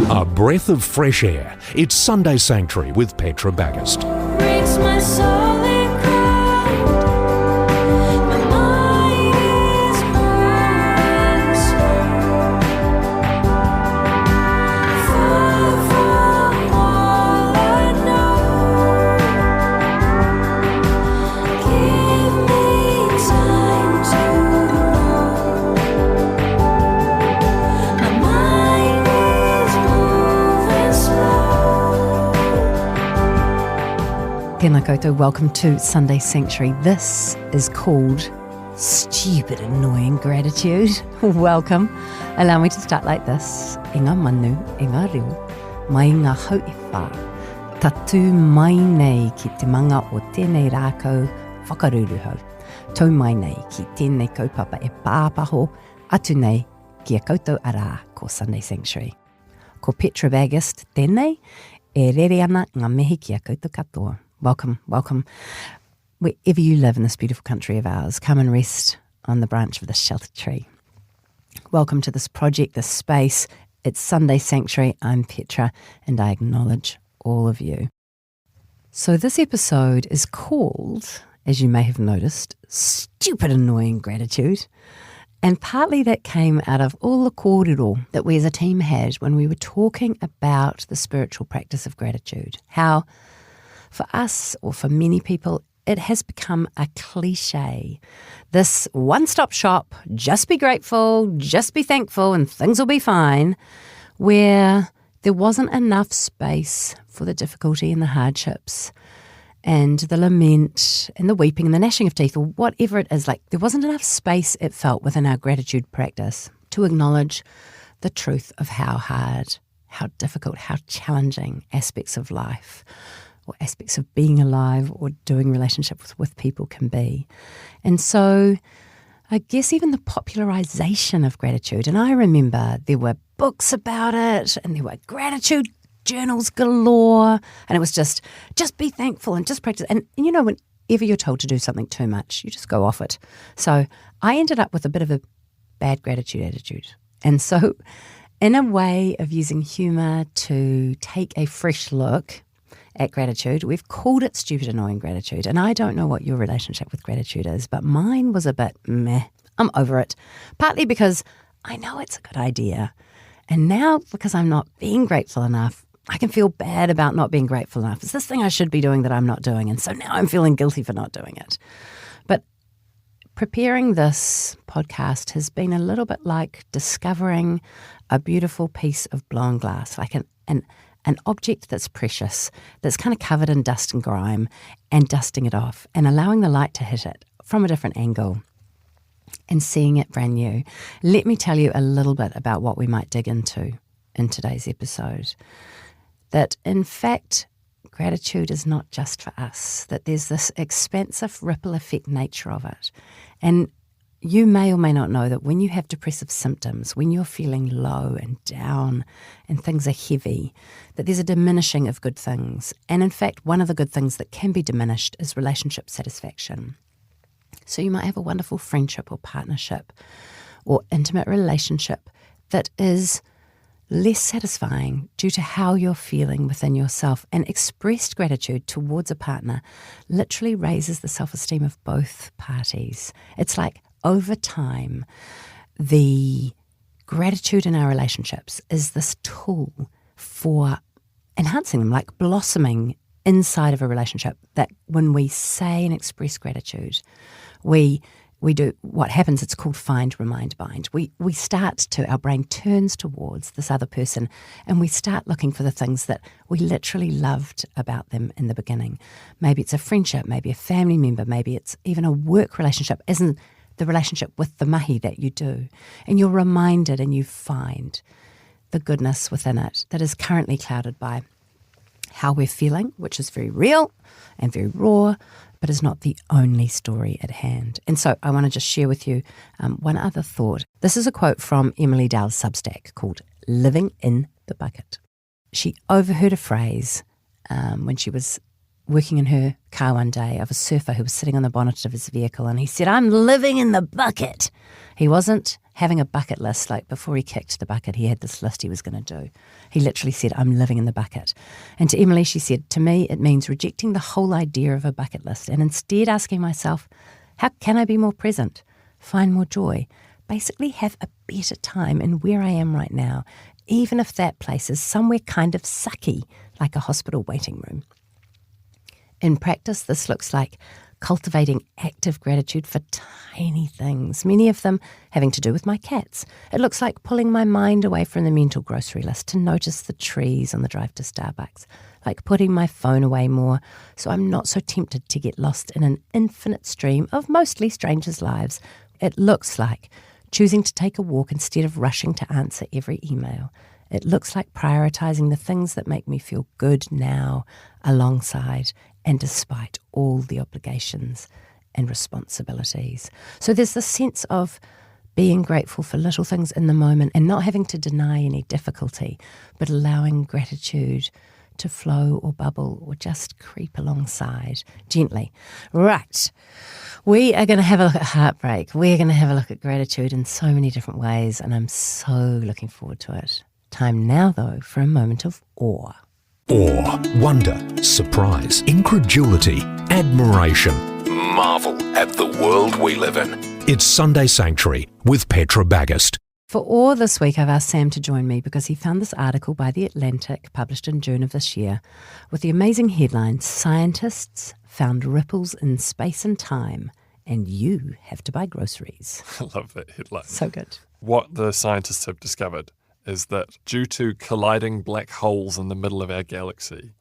A breath of fresh air. It's Sunday Sanctuary with Petra Bagust. Breaks my soul in cold. My mind is moving slow. Far from all I know. Give me time to know. My mind is moving slow. Tēnā koutou, welcome to Sunday Sanctuary. This is called Stupid Annoying Gratitude. Welcome. Allow me to start like this. I ngā manu, I ngā reo, mai ngā hau e whā. Tatu mai nei ki te manga o tēnei rākau whakaruruhau. Tau mai nei ki tēnei kaupapa e pāpaho atu nei ki a koutou arā ko Sunday Sanctuary. Ko Petra Bagust tēnei e rere ana ngā mihi ki a koutou katoa. Welcome, welcome. Wherever you live in this beautiful country of ours, come and rest on the branch of this sheltered tree. Welcome to this project, this space. It's Sunday Sanctuary. I'm Petra, and I acknowledge all of you. So this episode is called, as you may have noticed, Stupid Annoying Gratitude. And partly that came out of all the kōrero that we as a team had when we were talking about the spiritual practice of gratitude. How for us, or for many people, it has become a cliche. This one-stop shop, just be grateful, just be thankful, and things will be fine, where there wasn't enough space for the difficulty and the hardships and the lament and the weeping and the gnashing of teeth, or whatever it is. Like, there wasn't enough space, it felt, within our gratitude practice to acknowledge the truth of how hard, how difficult, how challenging aspects of life or aspects of being alive or doing relationships with people can be. And so I guess even the popularization of gratitude, and I remember there were books about it and there were gratitude journals galore, and it was just be thankful and just practice. And you know, whenever you're told to do something too much, you just go off it. So I ended up with a bit of a bad gratitude attitude. And so in a way of using humour to take a fresh look at gratitude, we've called it Stupid Annoying Gratitude. And I don't know what your relationship with gratitude is, but mine was a bit meh. I'm over it. Partly because I know it's a good idea. And now because I'm not being grateful enough, I can feel bad about not being grateful enough. It's this thing I should be doing that I'm not doing. And so now I'm feeling guilty for not doing it. But preparing this podcast has been a little bit like discovering a beautiful piece of blown glass, like an object that's precious, that's kind of covered in dust and grime, and dusting it off and allowing the light to hit it from a different angle and seeing it brand new. Let me tell you a little bit about what we might dig into in today's episode. That in fact, gratitude is not just for us, that there's this expansive ripple effect nature of it. And you may or may not know that when you have depressive symptoms, when you're feeling low and down and things are heavy, that there's a diminishing of good things. And in fact, one of the good things that can be diminished is relationship satisfaction. So you might have a wonderful friendship or partnership or intimate relationship that is less satisfying due to how you're feeling within yourself. And expressed gratitude towards a partner literally raises the self-esteem of both parties. It's like over time, the gratitude in our relationships is this tool for enhancing them, like blossoming inside of a relationship, that when we say and express gratitude, we do what happens, it's called find, remind, bind. We start to, our brain turns towards this other person and we start looking for the things that we literally loved about them in the beginning. Maybe it's a friendship, maybe a family member, maybe it's even a work relationship, as in the relationship with the mahi that you do. And you're reminded and you find the goodness within it that is currently clouded by how we're feeling, which is very real and very raw, but is not the only story at hand. And so I want to just share with you one other thought. This is a quote from Emily Dale's Substack called Living in the Bucket. She overheard a phrase when she was working in her car one day of a surfer who was sitting on the bonnet of his vehicle, and he said, "I'm living in the bucket." He wasn't having a bucket list. Like before he kicked the bucket, he had this list he was going to do. He literally said, I'm living in the bucket. And to Emily, she said, to me, it means rejecting the whole idea of a bucket list and instead asking myself, how can I be more present, find more joy, basically have a better time in where I am right now, even if that place is somewhere kind of sucky, like a hospital waiting room. In practice, this looks like cultivating active gratitude for tiny things, many of them having to do with my cats. It looks like pulling my mind away from the mental grocery list to notice the trees on the drive to Starbucks, like putting my phone away more so I'm not so tempted to get lost in an infinite stream of mostly strangers' lives. It looks like choosing to take a walk instead of rushing to answer every email. It looks like prioritising the things that make me feel good now, alongside and despite all the obligations and responsibilities. So there's this sense of being grateful for little things in the moment and not having to deny any difficulty, but allowing gratitude to flow or bubble or just creep alongside gently. Right. We are going to have a look at heartbreak. We're going to have a look at gratitude in so many different ways, and I'm so looking forward to it. Time now, though, for a moment of awe. Awe, wonder, surprise, incredulity, admiration, marvel at the world we live in. It's Sunday Sanctuary with Petra Bagust. For awe this week, I've asked Sam to join me because he found this article by The Atlantic, published in June of this year, with the amazing headline, Scientists Found Ripples in Space and Time, and You Have to Buy Groceries. I love that headline. So good. What the scientists have discovered is that due to colliding black holes in the middle of our galaxy,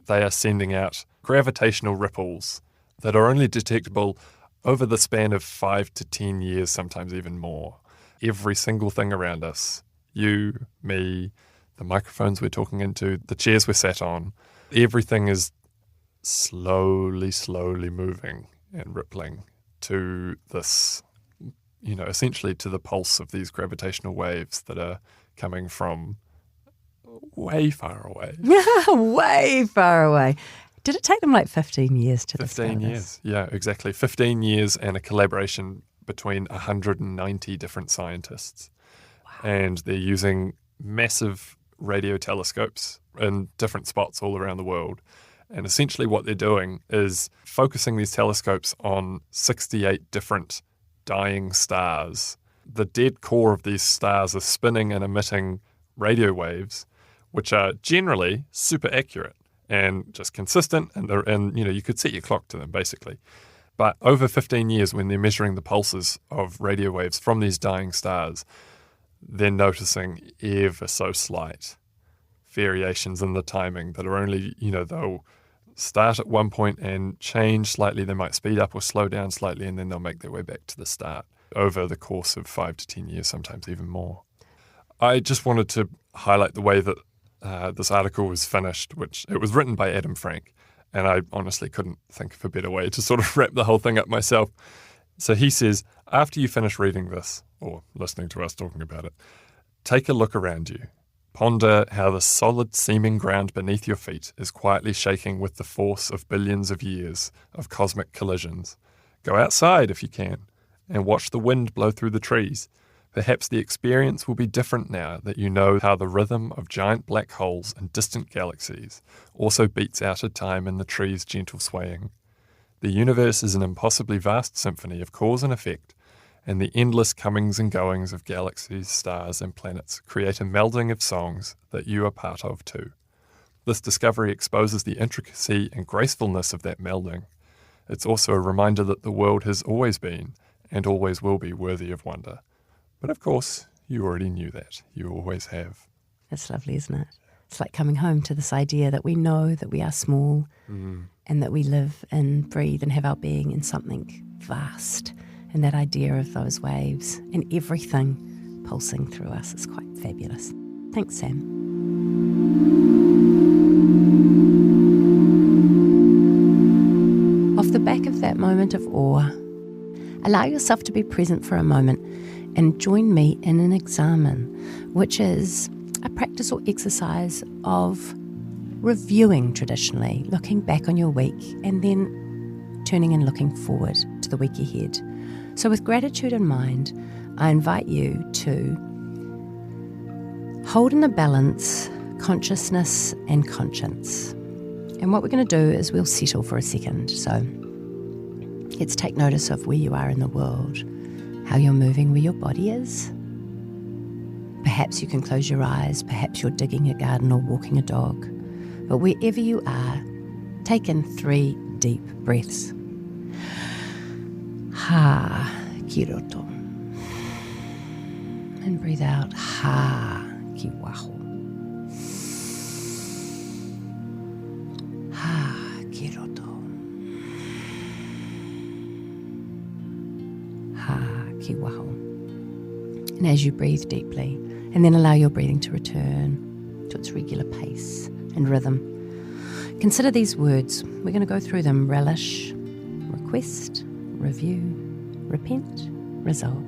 they are sending out gravitational ripples that are only detectable over the span of 5 to 10 years, sometimes even more. Every single thing around us, you, me, the microphones we're talking into, the chairs we're sat on, everything is slowly moving and rippling to this, essentially to the pulse of these gravitational waves that are coming from way far away. Way far away. Did it take them like 15 years to 15 discover years, this? yeah, exactly. 15 years and a collaboration between 190 different scientists. Wow. And they're using massive radio telescopes in different spots all around the world. And essentially what they're doing is focusing these telescopes on 68 different dying stars. The dead core of these stars are spinning and emitting radio waves, which are generally super accurate and just consistent, and you could set your clock to them basically. But over 15 years, when they're measuring the pulses of radio waves from these dying stars, they're noticing ever so slight variations in the timing that are only, they'll start at one point and change slightly. They might speed up or slow down slightly, and then they'll make their way back to the start over the course of 5 to 10 years, sometimes even more. I just wanted to highlight the way that this article was finished, which it was written by Adam Frank. And I honestly couldn't think of a better way to sort of wrap the whole thing up myself. So he says, after you finish reading this, or listening to us talking about it, take a look around you. Ponder how the solid seeming ground beneath your feet is quietly shaking with the force of billions of years of cosmic collisions. Go outside if you can, and watch the wind blow through the trees. Perhaps the experience will be different now that you know how the rhythm of giant black holes and distant galaxies also beats out a time in the trees' gentle swaying. The universe is an impossibly vast symphony of cause and effect, and the endless comings and goings of galaxies, stars, and planets create a melding of songs that you are part of too. This discovery exposes the intricacy and gracefulness of that melding. It's also a reminder that the world has always been, and always will be, worthy of wonder. But of course, you already knew that. You always have. That's lovely, isn't it? It's like coming home to this idea that we know that we are small and that we live and breathe and have our being in something vast. And that idea of those waves and everything pulsing through us is quite fabulous. Thanks, Sam. Off the back of that moment of awe, allow yourself to be present for a moment and join me in an examen, which is a practice or exercise of reviewing traditionally, looking back on your week and then turning and looking forward to the week ahead. So with gratitude in mind, I invite you to hold in a balance consciousness and conscience. And what we're going to do is we'll settle for a second. So let's take notice of where you are in the world, how you're moving, where your body is. Perhaps you can close your eyes, perhaps you're digging a garden or walking a dog. But wherever you are, take in 3 deep breaths. Ha, ki roto. And breathe out, ha, ki waho. Ha, ki roto. Ha, ki waho. And as you breathe deeply, and then allow your breathing to return to its regular pace and rhythm, consider these words. We're going to go through them: relish, request, review, repent, resolve.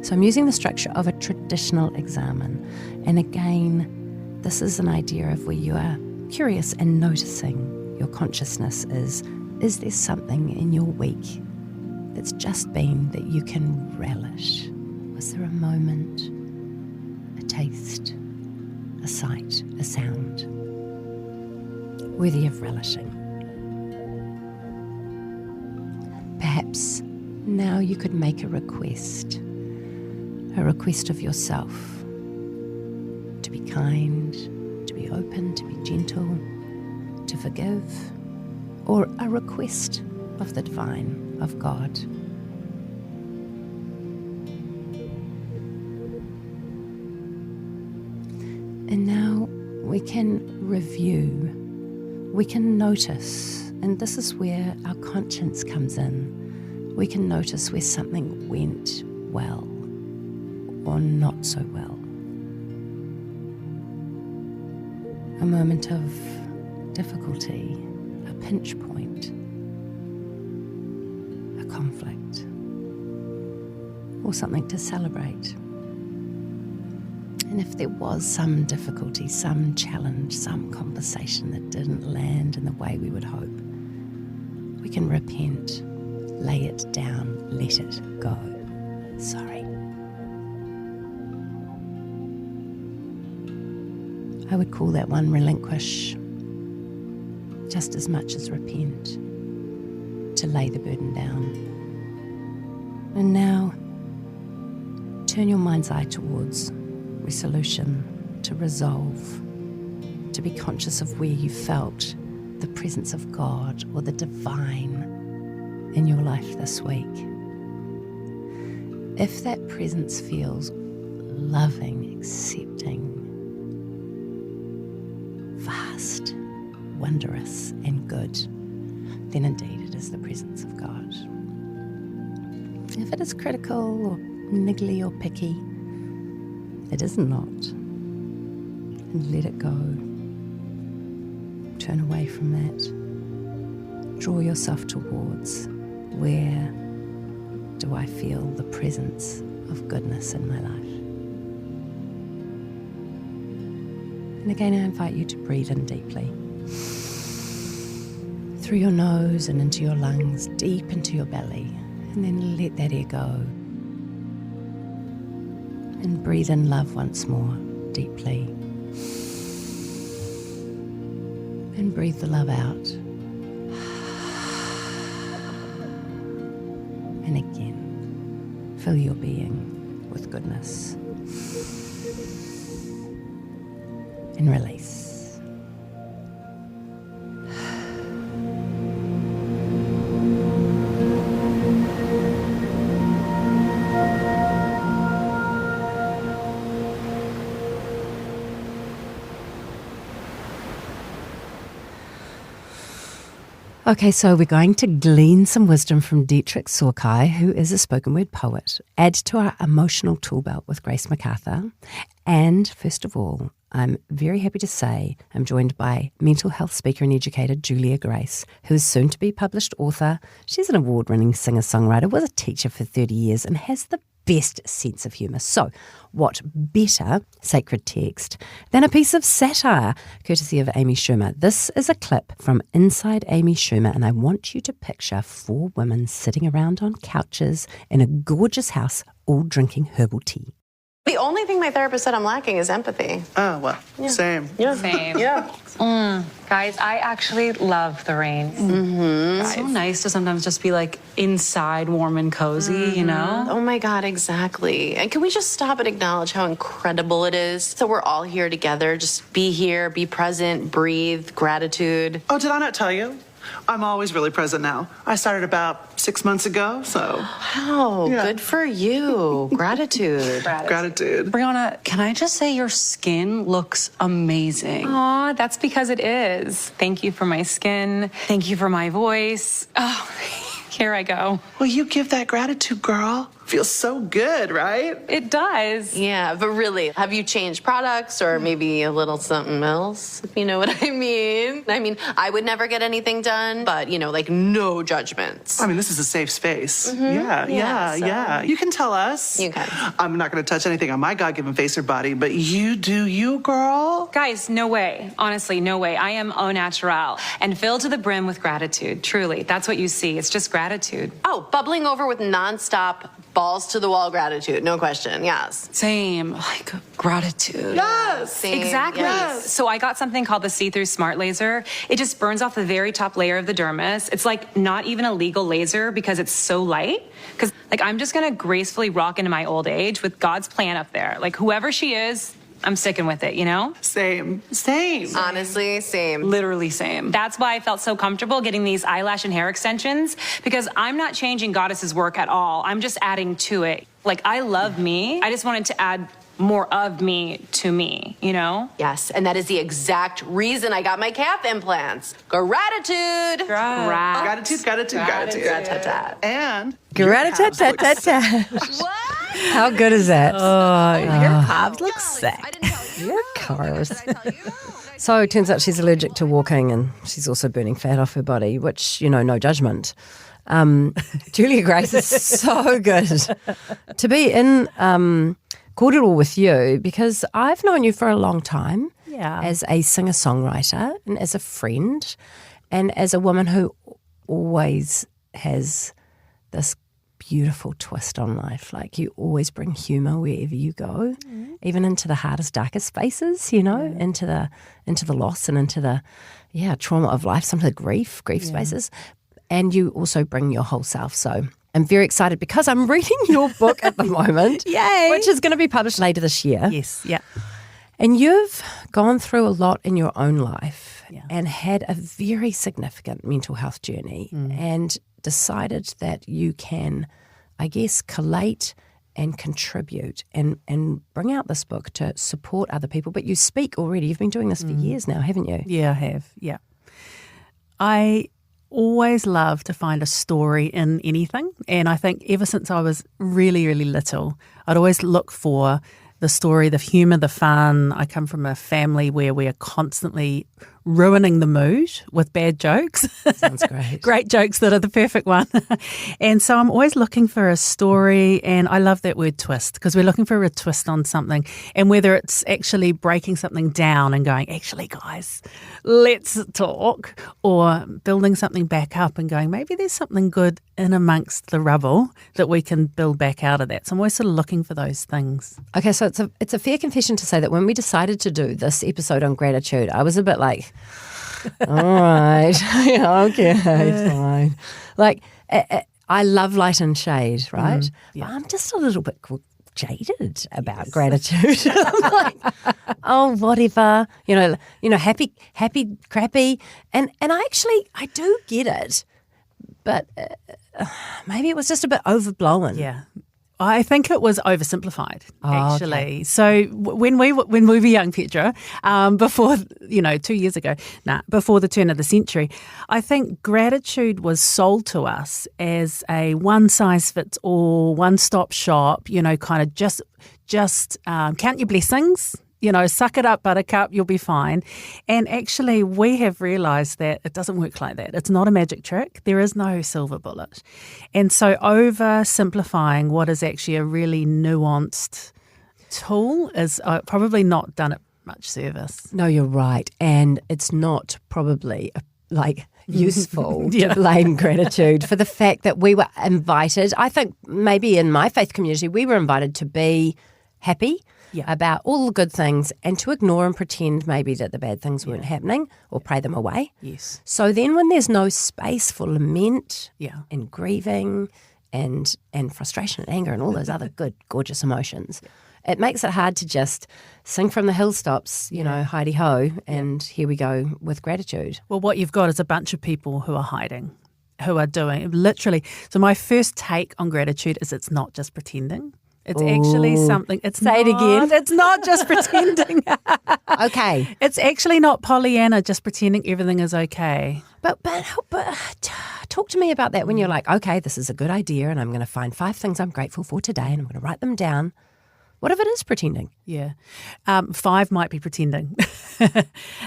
So I'm using the structure of a traditional examen. And again, this is an idea of where you are curious and noticing your consciousness is there something in your week that's just been that you can relish? Was there a moment, a taste, a sight, a sound worthy of relishing? Perhaps now you could make a request of yourself to be kind, to be open, to be gentle, to forgive, or a request of the divine, of God. And now we can review, we can notice, and this is where our conscience comes in. We can notice where something went well or not so well. A moment of difficulty, a pinch point, a conflict, or something to celebrate. And if there was some difficulty, some challenge, some conversation that didn't land in the way we would hope, we can repent, lay it down, let it go. Sorry. I would call that one relinquish just as much as repent, to lay the burden down. And now, turn your mind's eye towards resolution, to resolve, to be conscious of where you felt the presence of God or the divine in your life this week. If that presence feels loving, accepting, vast, wondrous, and good, then indeed it is the presence of God. If it is critical or niggly or picky, it is not. And let it go. Turn away from that. Draw yourself towards, where do I feel the presence of goodness in my life? And again, I invite you to breathe in deeply. Through your nose and into your lungs, deep into your belly. And then let that air go. And breathe in love once more, deeply. And breathe the love out. And again, fill your being with goodness. And release. Okay, so we're going to glean some wisdom from Dietrich Soakai, who is a spoken word poet, add to our emotional tool belt with Grace McArthur. And first of all, I'm very happy to say I'm joined by mental health speaker and educator Julia Grace, who is soon to be published author. She's an award-winning singer-songwriter, was a teacher for 30 years, and has the best sense of humour. So, what better sacred text than a piece of satire, courtesy of Amy Schumer. This is a clip from Inside Amy Schumer, and I want you to picture 4 women sitting around on couches in a gorgeous house, all drinking herbal tea. The only thing my therapist said I'm lacking is empathy. Oh, well, same. Same. Yeah. Guys, I actually love the rain. It's so nice to sometimes just be like inside warm and cozy, you know? Oh my God, exactly. And can we just stop and acknowledge how incredible it is that we're all here together? Just be here, be present, breathe, gratitude. Oh, did I not tell you? I'm always really present now. I started about 6 months ago, so Wow, Yeah. good for you. Gratitude. gratitude. Brianna, can I just say your skin looks amazing? Aw, that's because it is. Thank you for my skin. Thank you for my voice. Oh, here I go. Well, you give that gratitude, girl. Feels so good, right? It does. Yeah, but really, have you changed products or maybe a little something else, if you know what I mean? I mean, I would never get anything done, but, like no judgments. I mean, this is a safe space. Yeah. You can tell us. You can. I'm not going to touch anything on my God-given face or body, but you do you, girl. Guys, no way. Honestly, no way. I am au naturel and filled to the brim with gratitude. Truly, that's what you see. It's just gratitude. Oh, bubbling over with nonstop balls to the wall gratitude. No question. Yes. Same, like gratitude. Yes. Same. Exactly. Yes. So I got something called the see-through smart laser. It just burns off the very top layer of the dermis. It's like not even a legal laser because it's so light. Because I'm just gonna gracefully rock into my old age with God's plan up there. Like whoever she is, I'm sticking with it, you know? Same. Honestly, same. Literally same. That's why I felt so comfortable getting these eyelash and hair extensions, because I'm not changing Goddess's work at all. I'm just adding to it. I love me. I just wanted to add more of me to me, you know? Yes, and that is the exact reason I got my calf implants. Gratitude. Gratitude. Gratitude. And Gratitude. What? How good is that? Your calves look sick. I didn't tell you. Your cars. Did I tell you? So it turns out she's allergic to walking and she's also burning fat off her body, which, no judgment. Julia Grace is so good to be in cordial with you because I've known you for a long time as a singer-songwriter and as a friend and as a woman who always has this beautiful twist on life. You always bring humour wherever you go, even into the hardest, darkest spaces, into the loss and into the trauma of life, some of the grief spaces. And you also bring your whole self. So I'm very excited because I'm reading your book at the moment, Yay. which is going to be published later this year. Yes, yeah. And you've gone through a lot in your own life Yeah. and had a very significant mental health journey and decided that you can, I guess, collate and contribute and bring out this book to support other people. But you speak already. You've been doing this for years now, haven't you? Yeah, I have, yeah. I always love to find a story in anything. And I think ever since I was really, really little, I'd always look for the story, the humour, the fun. I come from a family where we are constantly ruining the mood with bad jokes. Sounds great. Great jokes that are the perfect one. And so I'm always looking for a story, and I love that word twist because we're looking for a twist on something. And whether it's actually breaking something down and going, actually, guys, let's talk, or building something back up and going, maybe there's something good in amongst the rubble that we can build back out of that. So I'm always sort of looking for those things. Okay, so it's a fair confession to say that when we decided to do this episode on gratitude, I was a bit like, all right, yeah, okay, fine. I love light and shade, right? But I'm just a little bit jaded about gratitude. I'm like, oh, whatever, happy, crappy, and I do get it, but maybe it was just a bit overblown. Yeah. I think it was oversimplified, actually. Okay. So when we were young, Petra, before, 2 years ago, before the turn of the century, I think gratitude was sold to us as a one-size-fits-all, one-stop shop, kind of just count your blessings suck it up, buttercup, you'll be fine. And actually, we have realised that it doesn't work like that. It's not a magic trick. There is no silver bullet. And so oversimplifying what is actually a really nuanced tool is probably not done it much service. No, you're right. And it's not probably useful to blame gratitude for the fact that we were invited. I think maybe in my faith community, we were invited to be happy about all the good things and to ignore and pretend maybe that the bad things weren't happening or pray them away. Yes. So then when there's no space for lament and grieving and frustration and anger and all those other good, gorgeous emotions, it makes it hard to just sing from the hilltops, hidey-ho, and here we go with gratitude. Well, what you've got is a bunch of people who are hiding, who are doing literally. So my first take on gratitude is it's not just pretending. It's actually something. Say it again. It's not just pretending. Okay. It's actually not Pollyanna just pretending everything is okay. But talk to me about that when you're like, okay, this is a good idea and I'm going to find 5 things I'm grateful for today and I'm going to write them down. What if it is pretending? Yeah. 5 might be pretending.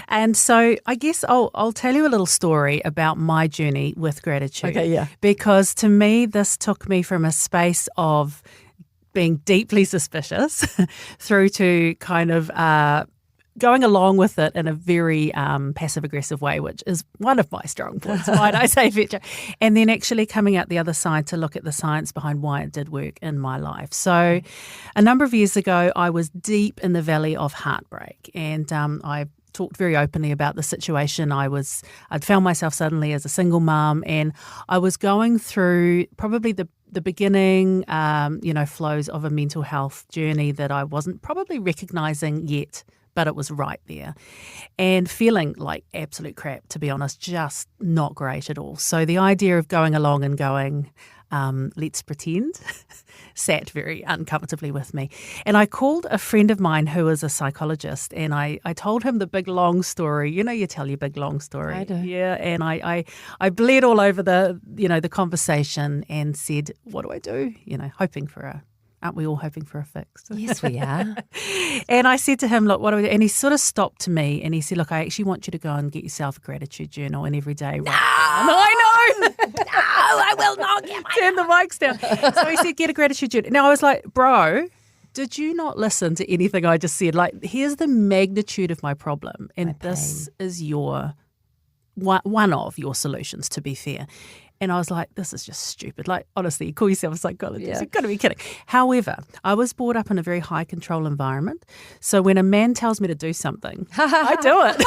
And so I guess I'll tell you a little story about my journey with gratitude. Okay, yeah. Because to me, this took me from a space of being deeply suspicious through to kind of going along with it in a very passive-aggressive way, which is one of my strong points, might I say, Petra. And then actually coming out the other side to look at the science behind why it did work in my life. So a number of years ago, I was deep in the valley of heartbreak, and I talked very openly about the situation. I'd found myself suddenly as a single mum, and I was going through probably the beginning, flows of a mental health journey that I wasn't probably recognising yet, but it was right there. And feeling like absolute crap, to be honest, just not great at all. So the idea of going along and going, let's pretend, sat very uncomfortably with me. And I called a friend of mine who is a psychologist, and I told him the big long story. You tell your big long story. I do. Yeah, and I bled all over the conversation and said, what do I do? Hoping for aren't we all hoping for a fix? Yes, we are. And I said to him, look, what do we do? And he sort of stopped to me and he said, look, I actually want you to go and get yourself a gratitude journal and every day. No, I know. No, I will not get my Turn the mics down. So he said, get a gratitude journal. Now I was like, bro, did you not listen to anything I just said? Like, here's the magnitude of my problem. And this is one of your solutions, to be fair. And I was like, this is just stupid. Like, honestly, you call yourself a psychologist. You've got to be kidding. However, I was brought up in a very high control environment. So when a man tells me to do something, I do it.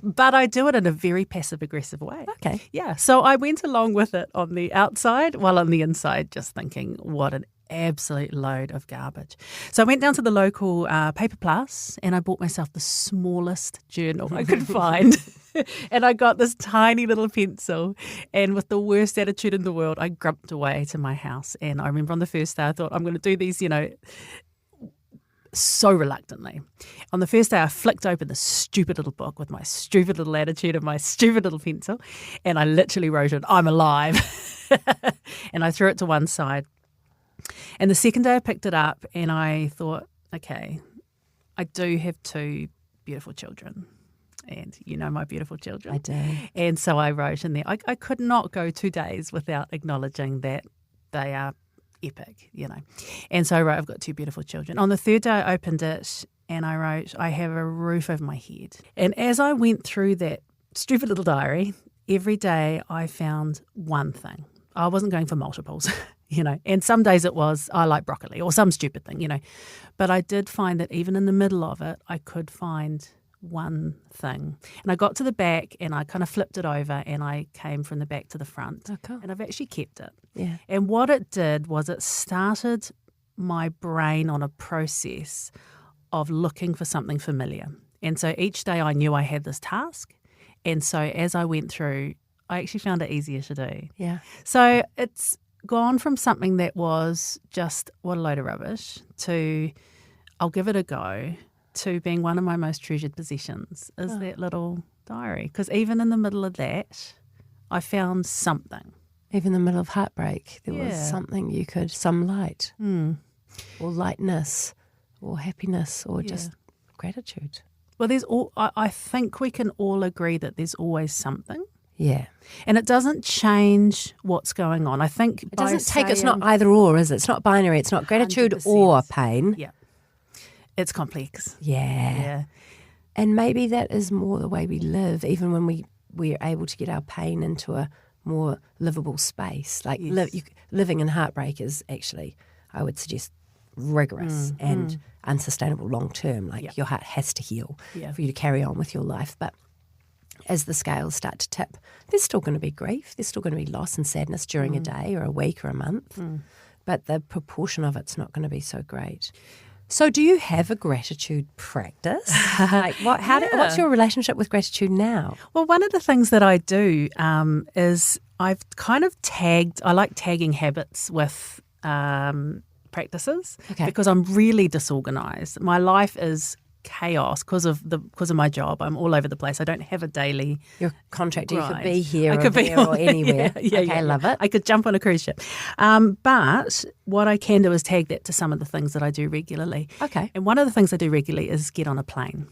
But I do it in a very passive-aggressive way. Okay. Yeah. So I went along with it on the outside, while on the inside just thinking, what an absolute load of garbage. So I went down to the local Paper Plus and I bought myself the smallest journal I could find. And I got this tiny little pencil, and with the worst attitude in the world, I grumped away to my house. And I remember on the first day, I thought, I'm going to do these, so reluctantly. On the first day, I flicked open this stupid little book with my stupid little attitude and my stupid little pencil, and I literally wrote it, I'm alive. And I threw it to one side. And the second day I picked it up and I thought, okay, I do have 2 beautiful children. And my beautiful children. I do. And so I wrote in there, I could not go 2 days without acknowledging that they are epic, And so I wrote, I've got 2 beautiful children. On the third day I opened it and I wrote, I have a roof over my head. And as I went through that stupid little diary, every day I found one thing. I wasn't going for multiples, and some days it was, I like broccoli or some stupid thing, But I did find that even in the middle of it, I could find one thing. And I got to the back and I kind of flipped it over and I came from the back to the front. Oh, cool. And I've actually kept it. Yeah. And what it did was it started my brain on a process of looking for something familiar. And so each day I knew I had this task. And so as I went through, I actually found it easier to do. Yeah. So it's gone from something that was just, what a load of rubbish, to I'll give it a go, to being one of my most treasured possessions is that little diary. Because even in the middle of that, I found something. Even in the middle of heartbreak, there was something some light or lightness or happiness or just gratitude. Well, I think we can all agree that there's always something. Yeah. And it doesn't change what's going on. I think It doesn't take, it's not either or, is it? It's not binary. It's not gratitude 100%. or pain. Yeah. It's complex. Yeah. Yeah. And maybe that is more the way we live, even when we're able to get our pain into a more livable space. Like living in heartbreak is actually, I would suggest, rigorous and unsustainable long term. Like your heart has to heal for you to carry on with your life. But as the scales start to tip, there's still going to be grief. There's still going to be loss and sadness during a day or a week or a month. But the proportion of it's not going to be so great. So do you have a gratitude practice? Like what's your relationship with gratitude now? Well, one of the things that I do is I've kind of I like tagging habits with practices because I'm really disorganized. My life is chaos because of my job. I'm all over the place. I don't have a daily. You're a contractor. Right. You could be here I or could be there or anywhere. Yeah, love it. I could jump on a cruise ship. But what I can do is tag that to some of the things that I do regularly. Okay. And one of the things I do regularly is get on a plane.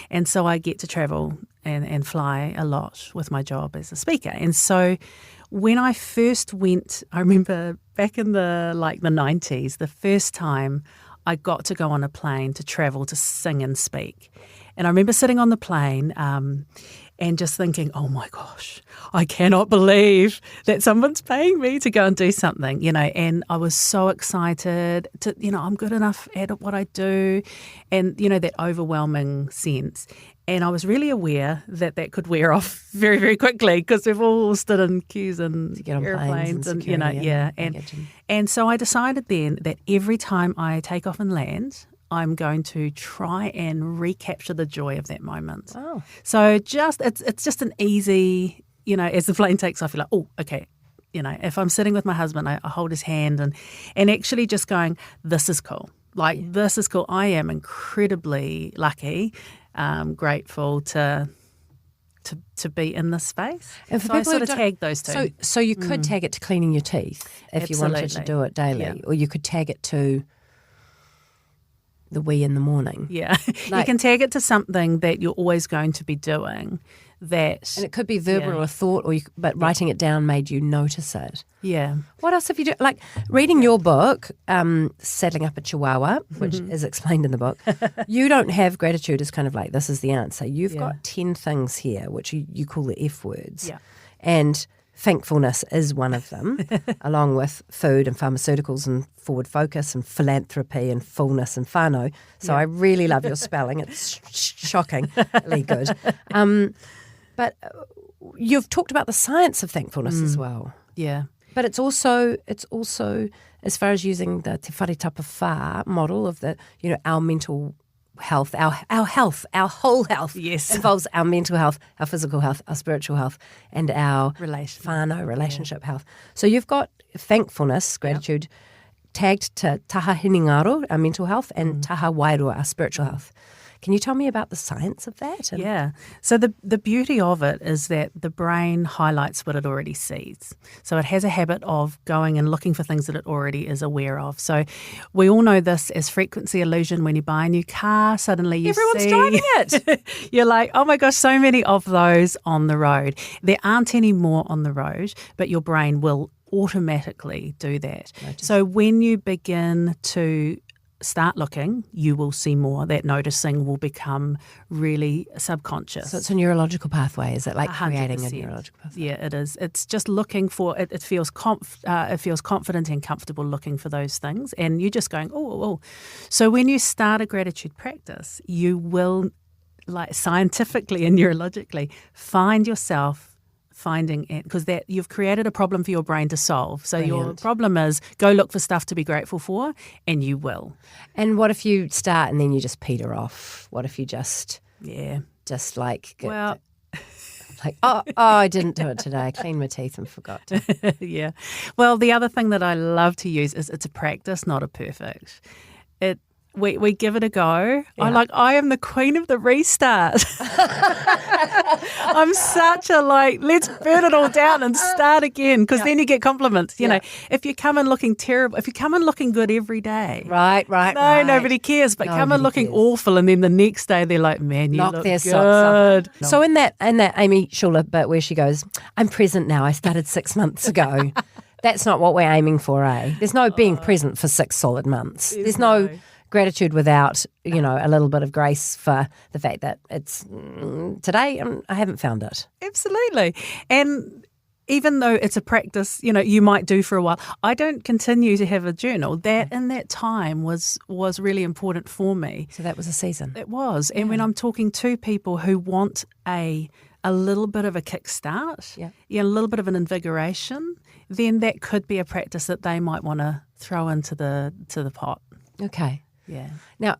And so I get to travel and fly a lot with my job as a speaker. And so when I first went, I remember back in the 90s, the first time I got to go on a plane to travel to sing and speak. And I remember sitting on the plane and just thinking, oh my gosh, I cannot believe that someone's paying me to go and do something, and I was so excited to, I'm good enough at what I do and, that overwhelming sense. And I was really aware that could wear off very, very quickly because we've all stood in queues and to get on airplanes and security, and so I decided then that every time I take off and land, I'm going to try and recapture the joy of that moment. Oh. So it's just an easy, as the plane takes off, you're like, oh, okay. If I'm sitting with my husband, I hold his hand and actually just going, this is cool. This is cool. I am incredibly lucky, grateful to be in this space. And for so I people sort who of don't- tag those two. So you could tag it to cleaning your teeth if you wanted to Absolutely. do it daily, Yeah. or you could tag it to the wee in the morning. Yeah. You Like- can tag it to something that you're always going to be doing that. And it could be verbal Yeah. or a thought, but writing it down made you notice it. Yeah. What else have you done? Like reading your book, Saddling Up a Chihuahua, which is explained in the book. You don't have gratitude as kind of like, this is the answer. You've got 10 things here, which you call the F words. Yeah. And thankfulness is one of them, along with food and pharmaceuticals and forward focus and philanthropy and fullness and whānau. So I really love your spelling. It's shockingly good. But you've talked about the science of thankfulness as well. Yeah. But it's also as far as using the Te Whare Tapa Whā model of the, our mental health, our health, our whole health involves our mental health, our physical health, our spiritual health, and our whānau relationship health. So you've got thankfulness, gratitude, tagged to taha hiningaro, our mental health, and taha wairua, our spiritual health. Can you tell me about the science of that? Yeah. So the beauty of it is that the brain highlights what it already sees. So it has a habit of going and looking for things that it already is aware of. So we all know this as frequency illusion. When you buy a new car, suddenly you Everyone's see... driving it. You're like, oh my gosh, so many of those on the road. There aren't any more on the road, but your brain will automatically do that. So when you begin to start looking, you will see more. That noticing will become really subconscious. So it's a neurological pathway, is it? Like 100%. creating a neurological pathway? Yeah, it is. It's just looking for it. It feels confident and comfortable looking for those things, and you're just going, oh. So when you start a gratitude practice, you will, like scientifically and neurologically, find yourself finding it, because that you've created a problem for your brain to solve. So your Brilliant. problem is go look for stuff to be grateful for, and you will. And what if you start and then you just peter off? What if you just like get, Well, like oh I didn't do it today. I cleaned my teeth and forgot to. yeah. Well, the other thing that I love to use is it's a practice, not a perfect. we give it a go. Yeah. I am the queen of the restart. I'm such a let's burn it all down and start again, because then you get compliments. You know, if you come in looking terrible, if you come in looking good every day. Right. Nobody cares. But come in Nobody looking cares. awful, and then the next day they're like, man, you Knock look their good. socks off. So in that Amy Schuller bit where she goes, I'm present now, I started 6 months ago. That's not what we're aiming for, eh? There's no being present for 6 solid months. There's no gratitude without, a little bit of grace for the fact that it's today I haven't found it. Absolutely. And even though it's a practice, you might do for a while, I don't continue to have a journal. That in that time was really important for me. So that was a season. It was. And when I'm talking to people who want a little bit of a kickstart, a little bit of an invigoration, then that could be a practice that they might want to throw into the pot. Okay. Yeah. Now,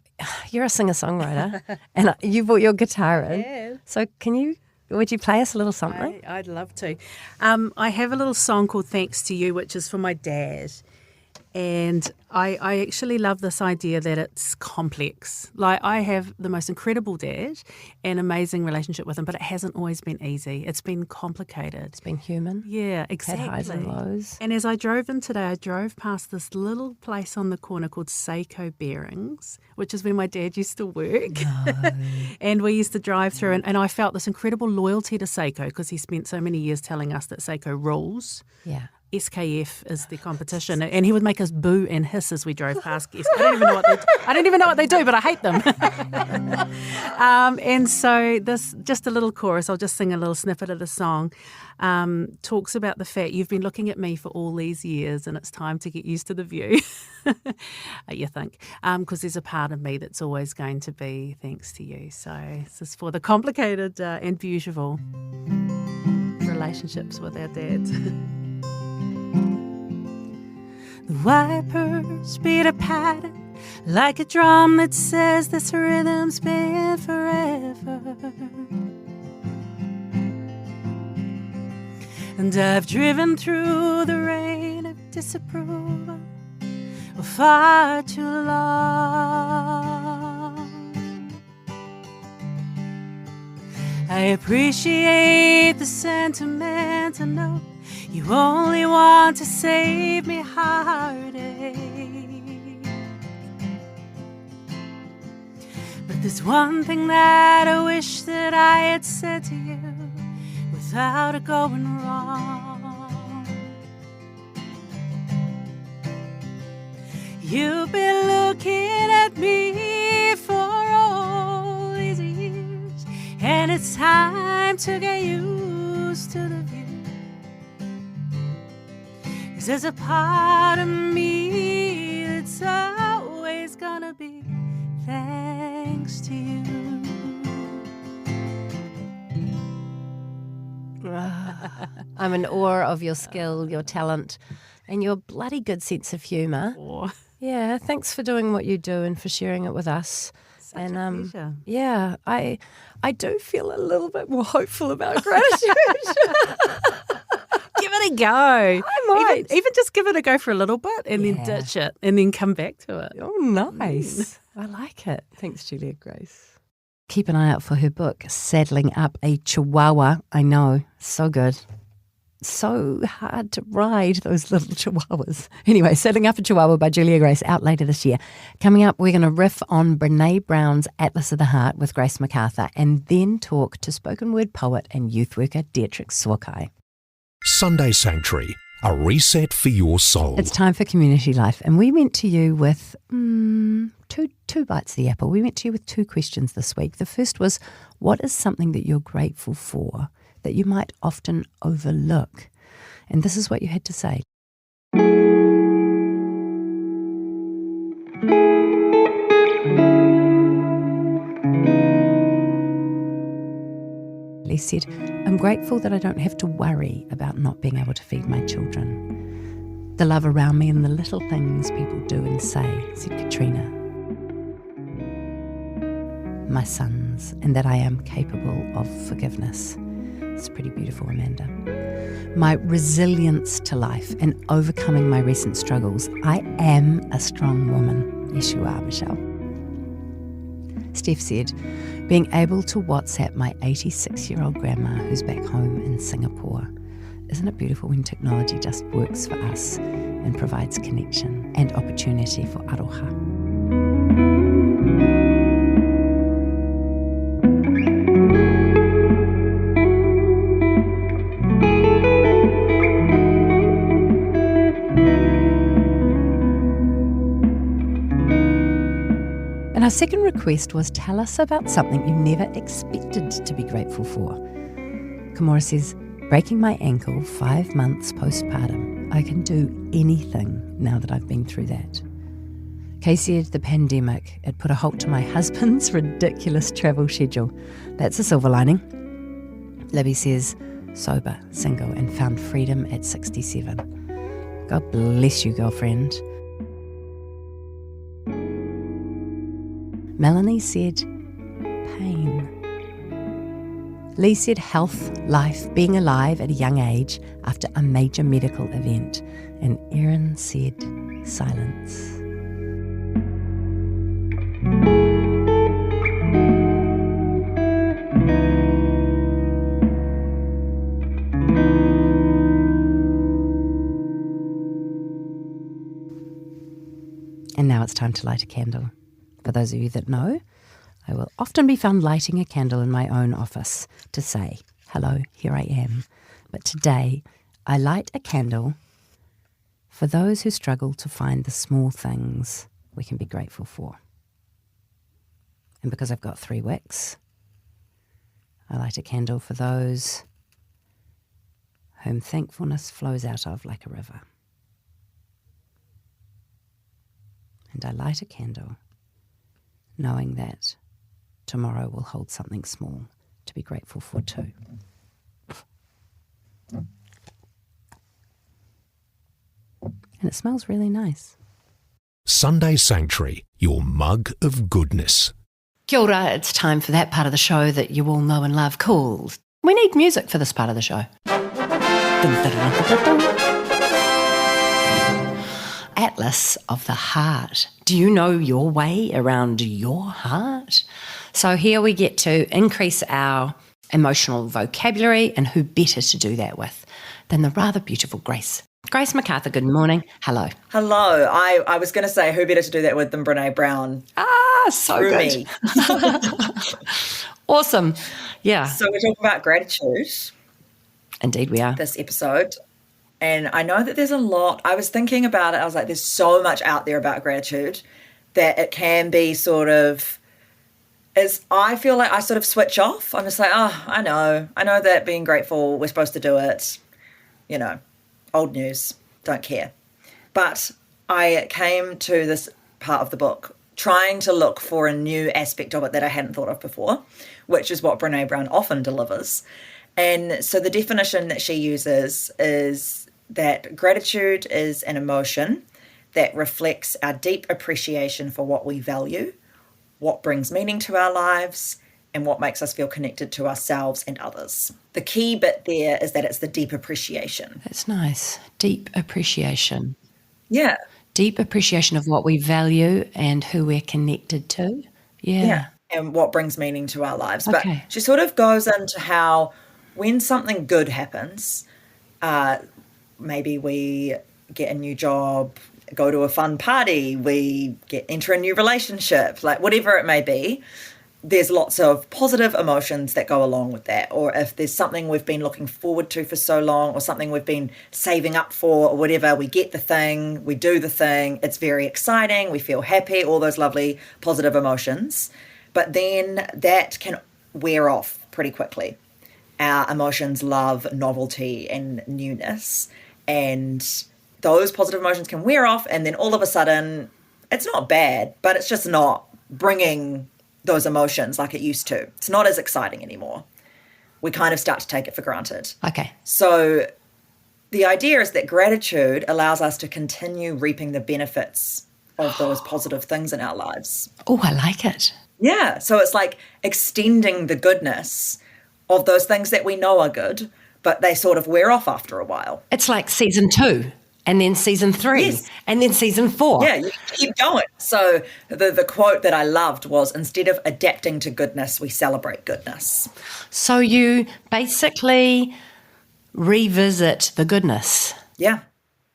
you're a singer-songwriter and you brought your guitar in. Yeah. So would you play us a little something? I'd love to. I have a little song called Thanks to You, which is for my dad. And I actually love this idea that it's complex. I have the most incredible dad, an amazing relationship with him, but it hasn't always been easy. It's been complicated. It's been human. Yeah, exactly. Had highs and lows. And as I drove in today, I drove past this little place on the corner called Seiko Bearings, which is where my dad used to work. No. And we used to drive through, and I felt this incredible loyalty to Seiko because he spent so many years telling us that Seiko rules. Yeah. SKF is the competition, and he would make us boo and hiss as we drove past. I don't even know what they do, but I hate them. And so this, just a little chorus, I'll just sing a little snippet of the song, talks about the fact you've been looking at me for all these years and it's time to get used to the view, you think, because there's a part of me that's always going to be thanks to you. So this is for the complicated and beautiful relationships with our dads. The wipers beat a pattern like a drum that says this rhythm's been forever. And I've driven through the rain of disapproval for far too long. I appreciate the sentiment. I know you only want to save me heartache. But there's one thing that I wish that I had said to you without it going wrong. You've been looking at me for all these years, and it's time to get used to the view. 'Cause there's a part of me that's always gonna be thanks to you. I'm in awe of your skill, your talent, and your bloody good sense of humour. Oh, Yeah, thanks for doing what you do and for sharing it with us. such a pleasure. Yeah, I do feel a little bit more hopeful about gratitude. Give it a go. I might. Even just give it a go for a little bit and then ditch it and then come back to it. Oh, nice. I like it. Thanks, Julia Grace. Keep an eye out for her book, Saddling Up a Chihuahua. I know, so good. So hard to ride those little chihuahuas. Anyway, Saddling Up a Chihuahua by Julia Grace, out later this year. Coming up, we're going to riff on Brené Brown's Atlas of the Heart with Grace McArthur and then talk to spoken word poet and youth worker Dietrich Soakai. Sunday Sanctuary, a reset for your soul. It's time for community life, and we went to you with two bites of the apple. We went to you with 2 questions this week. The first was, what is something that you're grateful for that you might often overlook? And this is what you had to say. He said, I'm grateful that I don't have to worry about not being able to feed my children. The love around me and the little things people do and say, said Katrina. My sons, and that I am capable of forgiveness. It's pretty beautiful, Amanda. My resilience to life and overcoming my recent struggles. I am a strong woman. Yes, you are, Michelle. Steph said, being able to WhatsApp my 86-year-old grandma who's back home in Singapore. Isn't it beautiful when technology just works for us and provides connection and opportunity for aroha? And our second request was, tell us about something you never expected to be grateful for. Kimura says, breaking my ankle 5 months postpartum. I can do anything now that I've been through that. Kay said the pandemic, it put a halt to my husband's ridiculous travel schedule. That's a silver lining. Libby says, sober, single, and found freedom at 67. God bless you, girlfriend. Melanie said, pain. Lee said health, life, being alive at a young age after a major medical event. And Erin said silence. And now it's time to light a candle. For those of you that know, I will often be found lighting a candle in my own office to say, hello, here I am. But today, I light a candle for those who struggle to find the small things we can be grateful for. And because I've got 3 wicks, I light a candle for those whom thankfulness flows out of like a river. And I light a candle knowing that tomorrow will hold something small to be grateful for too. And it smells really nice. Sunday Sanctuary, your mug of goodness. Kia ora, it's time for that part of the show that you all know and love called. We need music for this part of the show. Atlas of the Heart. Do you know your way around your heart? So here we get to increase our emotional vocabulary, and who better to do that with than the rather beautiful Grace. Grace McArthur, good morning. Hello. Hello. I was going to say, who better to do that with than Brené Brown? So Through good. me. Awesome. Yeah. So we're talking about gratitude Indeed we are. this episode. And I know that there's a lot. I was thinking about it. I was like, there's so much out there about gratitude that it can be sort of, I feel like I sort of switch off. I'm just like, I know that being grateful, we're supposed to do it. You know, old news, don't care. But I came to this part of the book trying to look for a new aspect of it that I hadn't thought of before, which is what Brené Brown often delivers. And so the definition that she uses is that gratitude is an emotion that reflects our deep appreciation for what we value, what brings meaning to our lives, and what makes us feel connected to ourselves and others. The key bit there is that it's the deep appreciation. That's nice. Deep appreciation. Yeah. Deep appreciation of what we value and who we're connected to. Yeah. And what brings meaning to our lives. Okay. But she sort of goes into how when something good happens, maybe we get a new job, go to a fun party, we enter a new relationship, like whatever it may be, there's lots of positive emotions that go along with that. Or if there's something we've been looking forward to for so long, or something we've been saving up for, or whatever, we get the thing, we do the thing, it's very exciting, we feel happy, all those lovely positive emotions. But then that can wear off pretty quickly. Our emotions love novelty and newness, and those positive emotions can wear off, and then all of a sudden, it's not bad, but it's just not bringing those emotions like it used to. It's not as exciting anymore. We kind of start to take it for granted. Okay. So the idea is that gratitude allows us to continue reaping the benefits of those positive things in our lives. Oh, I like it. Yeah. So it's like extending the goodness of those things that we know are good, but they sort of wear off after a while. It's like season 2. And then season 3. Yes. And then season 4. Yeah, you keep going. So the quote that I loved was, instead of adapting to goodness, we celebrate goodness. So you basically revisit the goodness. Yeah.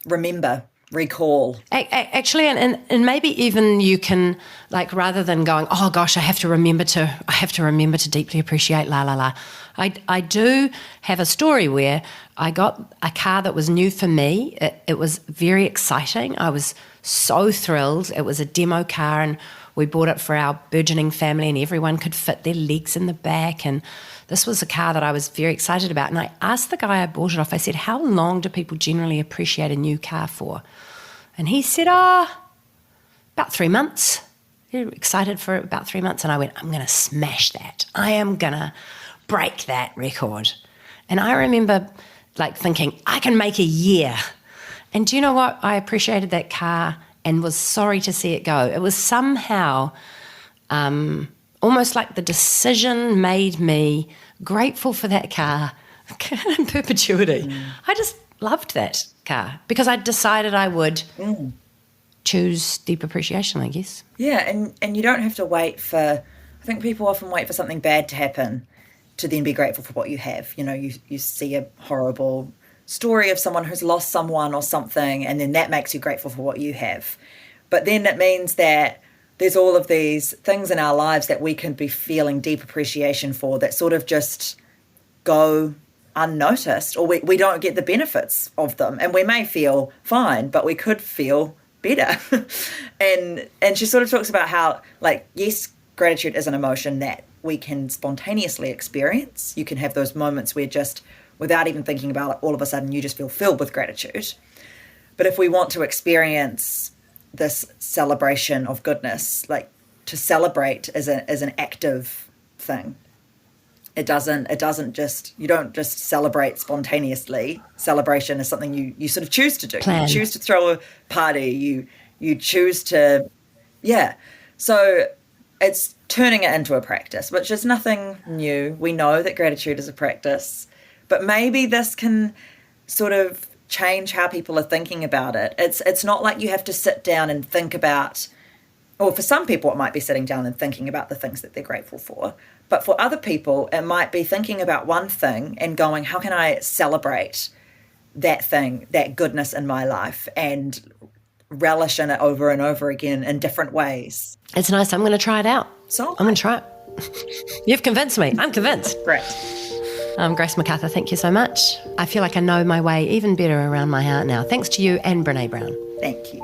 Remember, recall. Actually, and maybe even you can, like, rather than going, oh gosh, I have to remember to deeply appreciate la la la. I do have a story where I got a car that was new for me. It was very exciting. I was so thrilled. It was a demo car, and we bought it for our burgeoning family, and everyone could fit their legs in the back. And this was a car that I was very excited about. And I asked the guy I bought it off, I said, how long do people generally appreciate a new car for? And he said, about 3 months. You're excited for it about 3 months. And I went, I'm going to smash that. I am going to break that record. And I remember like thinking, I can make a year. And do you know what? I appreciated that car and was sorry to see it go. It was somehow almost like the decision made me grateful for that car in perpetuity. I just loved that car because I decided I would choose deep appreciation, I guess. Yeah, and you don't have to wait for, I think people often wait for something bad to happen to then be grateful for what you have. You know, you see a horrible story of someone who's lost someone or something, and then that makes you grateful for what you have. But then it means that there's all of these things in our lives that we can be feeling deep appreciation for that sort of just go unnoticed, or we don't get the benefits of them. And we may feel fine, but we could feel better. and she sort of talks about how, like, yes, gratitude is an emotion that we can spontaneously experience. You can have those moments where just without even thinking about it, all of a sudden you just feel filled with gratitude. But if we want to experience this celebration of goodness, like, to celebrate is an active thing. It doesn't just, you don't just celebrate spontaneously. Celebration is something you sort of choose to do. Plan. You choose to throw a party. You choose to, yeah. So it's turning it into a practice, which is nothing new. We know that gratitude is a practice, but maybe this can sort of change how people are thinking about it. It's not like you have to sit down and think about, or for some people it might be sitting down and thinking about the things that they're grateful for. But for other people, it might be thinking about one thing and going, how can I celebrate that thing, that goodness in my life, and relish in it over and over again in different ways. It's nice. I'm going to try it out. So I'm going to try it. You've convinced me. I'm convinced. Great. Grace McArthur, thank you so much. I feel like I know my way even better around my heart now. Thanks to you and Brené Brown. Thank you.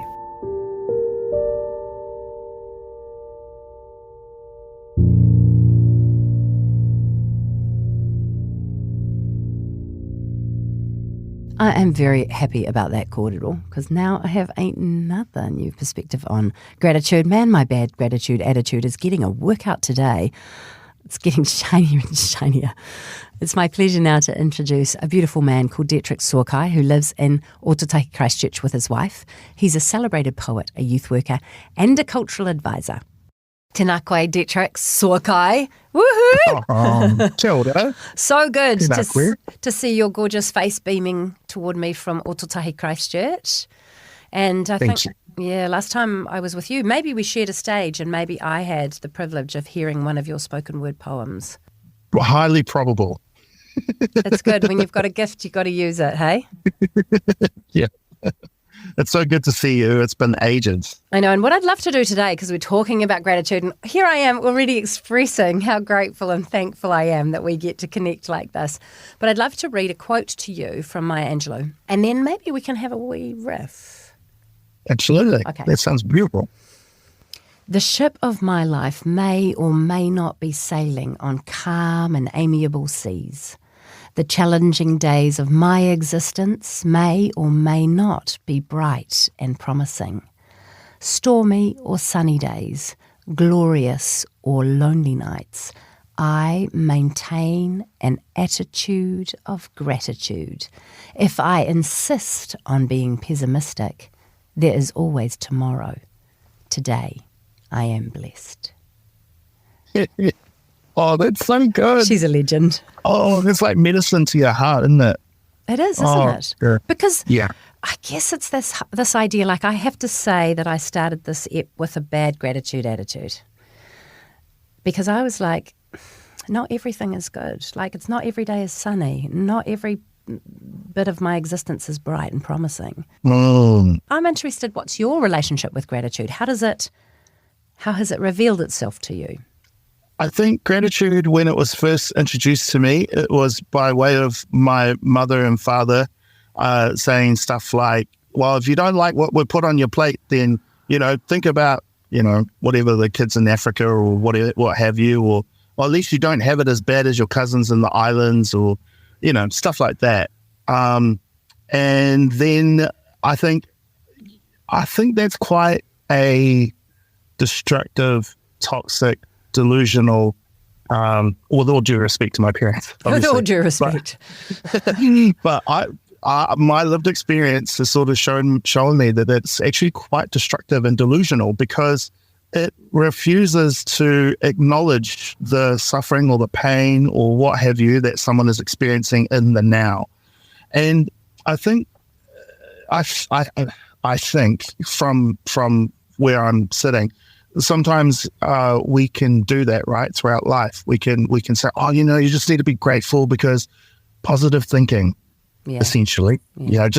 I am very happy about that kōrero because now I have another new perspective on gratitude. Man, my bad gratitude attitude is getting a workout today. It's getting shinier and shinier. It's my pleasure now to introduce a beautiful man called Dietrich Soakai, who lives in Ōtautahi Christchurch with his wife. He's a celebrated poet, a youth worker, and a cultural advisor. Tēnā koe, Dietrich Soakai. Woohoo! Kia ora. So good Tēnā koe. to see your gorgeous face beaming toward me from Ōtautahi Christchurch. And I Thank think, yeah, last time I was with you, maybe we shared a stage and maybe I had the privilege of hearing one of your spoken word poems. Highly probable. It's good. When you've got a gift, you've got to use it, hey? Yeah. It's so good to see you. It's been ages. I know. And what I'd love to do today, because we're talking about gratitude, and here I am already expressing how grateful and thankful I am that we get to connect like this. But I'd love to read a quote to you from Maya Angelou, and then maybe we can have a wee riff. Absolutely. Okay. That sounds beautiful. The ship of my life may or may not be sailing on calm and amiable seas. The challenging days of my existence may or may not be bright and promising. Stormy or sunny days, glorious or lonely nights, I maintain an attitude of gratitude. If I insist on being pessimistic, there is always tomorrow. Today, I am blessed. Oh, that's so good. She's a legend. Oh, it's like medicine to your heart, isn't it? It is, isn't it? Sure. Because Yeah. I guess it's this idea, like I have to say that I started this ep with a bad gratitude attitude. Because I was like, not everything is good. Like it's not every day is sunny. Not every bit of my existence is bright and promising. I'm interested, what's your relationship with gratitude? How has it revealed itself to you? I think gratitude, when it was first introduced to me, it was by way of my mother and father saying stuff like, well, if you don't like what we put on your plate, then, think about, whatever the kids in Africa or what have you, or at least you don't have it as bad as your cousins in the islands or, stuff like that. And then I think that's quite a destructive, toxic, delusional, with all due respect to my parents. With all due respect. But my lived experience has sort of shown me that it's actually quite destructive and delusional because it refuses to acknowledge the suffering or the pain or what have you that someone is experiencing in the now. And I think, I think from where I'm sitting, sometimes we can do that, right, throughout life. We can say, you just need to be grateful because positive thinking, essentially. Yeah. You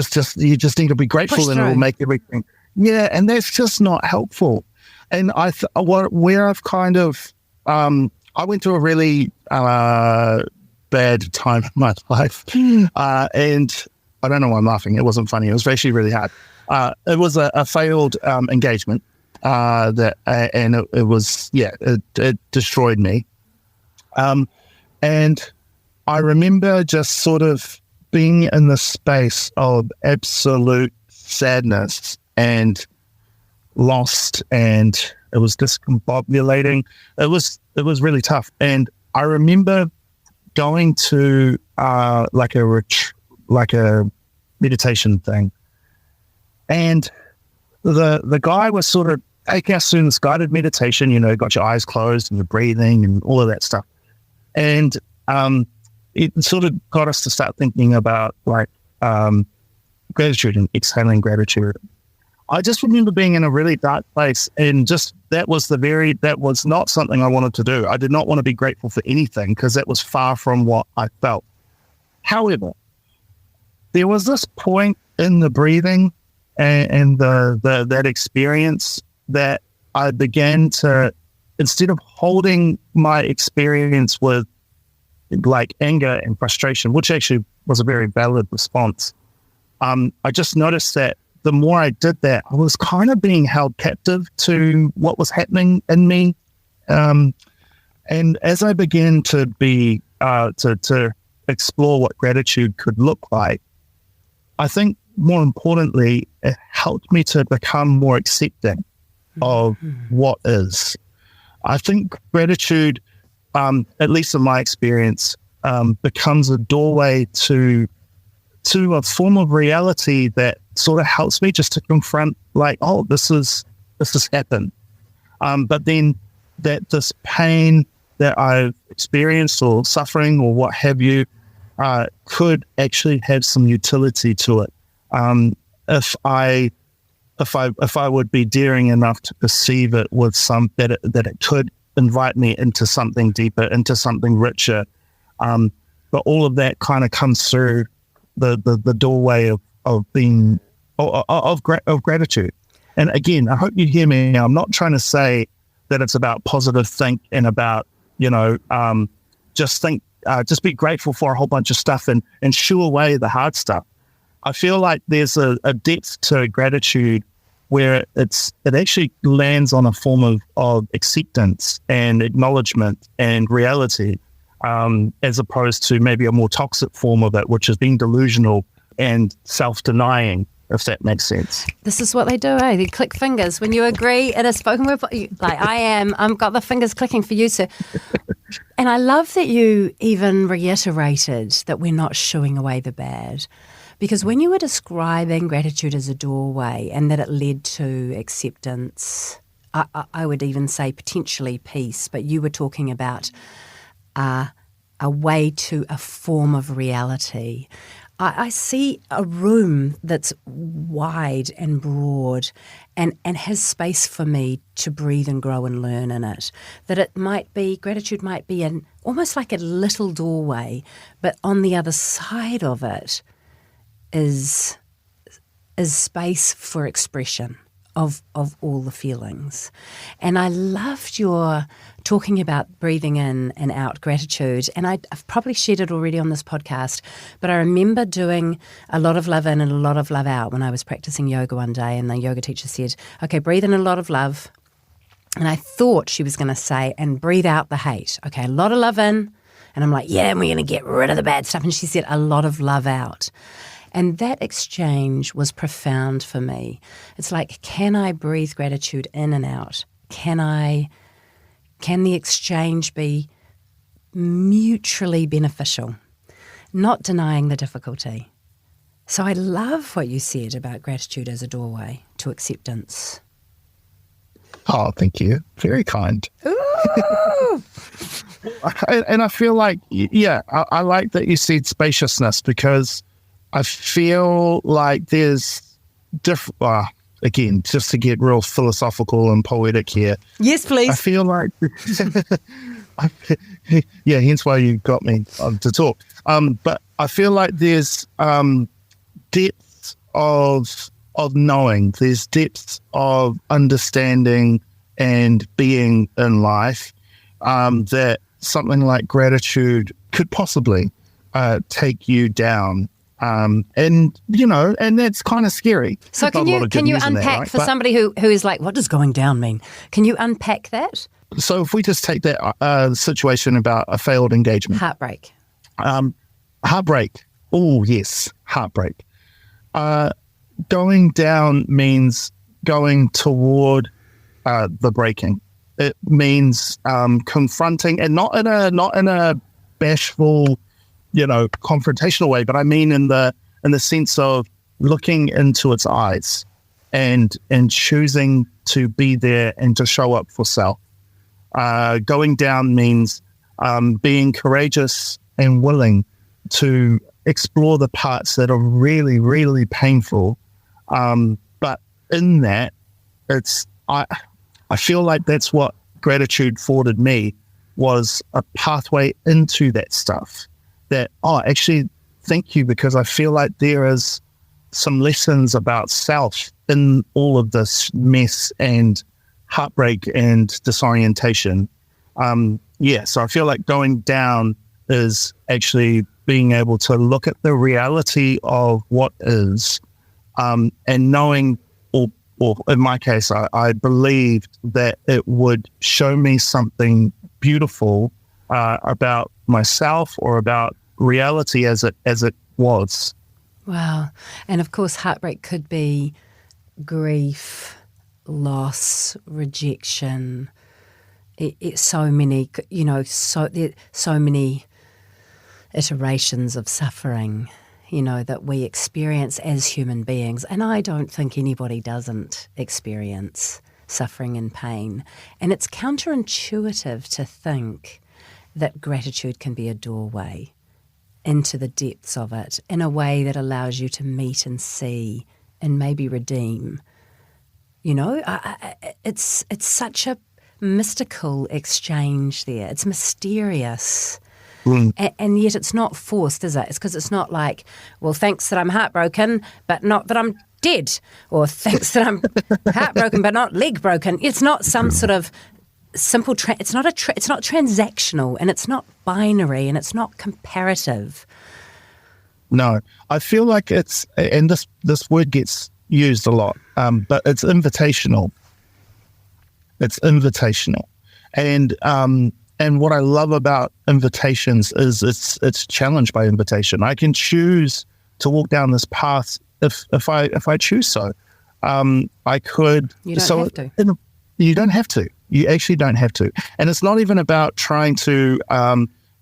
just need to be grateful and it will make everything. Yeah, and that's just not helpful. And where I've kind of, I went through a really bad time in my life, and I don't know why I'm laughing. It wasn't funny. It was actually really hard. It was a failed engagement. It destroyed me. And I remember just sort of being in the space of absolute sadness and lost, and it was discombobulating. It was really tough. And I remember going to like a meditation thing, and the guy was sort of taking us through this guided meditation. Got your eyes closed and you're breathing and all of that stuff, and it sort of got us to start thinking about gratitude and exhaling gratitude. I just remember being in a really dark place, and just that was not something I wanted to do. I did not want to be grateful for anything because that was far from what I felt. However, there was this point in the breathing and that experience that I began to, instead of holding my experience with like anger and frustration, which actually was a very valid response, I just noticed that the more I did that, I was kind of being held captive to what was happening in me. And as I began to be, to explore what gratitude could look like, I think more importantly, it helped me to become more accepting of what is. I think gratitude, at least in my experience, becomes a doorway to a form of reality that sort of helps me just to confront, like, oh, this has happened. But then that this pain that I've experienced or suffering or what have you could actually have some utility to it. If I would be daring enough to perceive it with that it could invite me into something deeper, into something richer. But all of that kind of comes through the doorway of being of gratitude. And again, I hope you hear me now. I'm not trying to say that it's about positive think and about, just be grateful for a whole bunch of stuff and shoo away the hard stuff. I feel like there's a depth to gratitude where it actually lands on a form of acceptance and acknowledgement and reality, as opposed to maybe a more toxic form of it, which is being delusional and self-denying, if that makes sense. This is what they do, eh? They click fingers. When you agree in a spoken word, like I am, I've got the fingers clicking for you, sir. And I love that you even reiterated that we're not shooing away the bad. Because when you were describing gratitude as a doorway and that it led to acceptance, I would even say potentially peace, but you were talking about a way to a form of reality. I see a room that's wide and broad and has space for me to breathe and grow and learn in it. That it might be, gratitude might be almost like a little doorway, but on the other side of it is space for expression of all the feelings. And I loved your talking about breathing in and out gratitude. And I've probably shared it already on this podcast, but I remember doing a lot of love in and a lot of love out when I was practicing yoga one day, and the yoga teacher said, okay, breathe in a lot of love. And I thought she was going to say, and breathe out the hate. Okay, a lot of love in. And I'm like, yeah, and we're going to get rid of the bad stuff. And she said, a lot of love out. And that exchange was profound for me. It's like, can I breathe gratitude in and out? Can the exchange be mutually beneficial? Not denying the difficulty. So I love what you said about gratitude as a doorway to acceptance. Oh, thank you. Very kind. Ooh. And I feel like, I like that you said spaciousness, because I feel like there's different, again, just to get real philosophical and poetic here. Yes, please. I feel like, hence why you got me to talk. But I feel like there's depths of knowing, there's depths of understanding and being in life that something like gratitude could possibly take you down. And that's kind of scary. So can you unpack for somebody who is like, what does going down mean? Can you unpack that? So if we just take that situation about a failed engagement. Heartbreak. Heartbreak. Oh, yes, heartbreak. Going down means going toward the breaking. It means confronting, and not in a bashful, confrontational way, but I mean in the sense of looking into its eyes and choosing to be there and to show up for self. Going down means being courageous and willing to explore the parts that are really, really painful. But in that, I feel like that's what gratitude afforded me, was a pathway into that stuff. That, actually, thank you, because I feel like there is some lessons about self in all of this mess and heartbreak and disorientation. So I feel like going down is actually being able to look at the reality of what is, and knowing, or in my case, I believed that it would show me something beautiful about myself or about reality as it was. Wow. And of course, heartbreak could be grief, loss, rejection. It's so many, so many iterations of suffering, that we experience as human beings. And I don't think anybody doesn't experience suffering and pain. And it's counterintuitive to think that gratitude can be a doorway into the depths of it in a way that allows you to meet and see and maybe redeem. It's such a mystical exchange there. It's mysterious. And yet it's not forced, is it? It's because it's not like, well, thanks that I'm heartbroken, but not that I'm dead. Or thanks that I'm heartbroken, but not leg broken. It's not some sort of simple, it's not transactional, and it's not binary, and it's not comparative. No, I feel like it's, and this word gets used a lot, but it's invitational. It's invitational. And what I love about invitations is it's challenged by invitation. I can choose to walk down this path if I choose so. I could. You don't have to. You don't have to. You actually don't have to. And it's not even about trying to,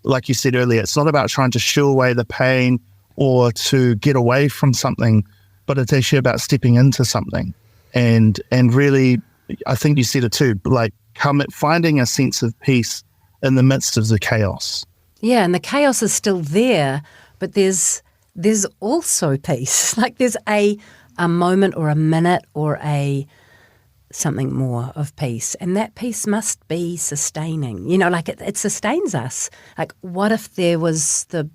like you said earlier, it's not about trying to shoo away the pain or to get away from something, but it's actually about stepping into something. And really, I think you said it too, like finding a sense of peace in the midst of the chaos. Yeah, and the chaos is still there, but there's there's also peace. Like there's a moment or a minute or something more of peace. And that peace must be sustaining. You know, like it sustains us. Like what if there was the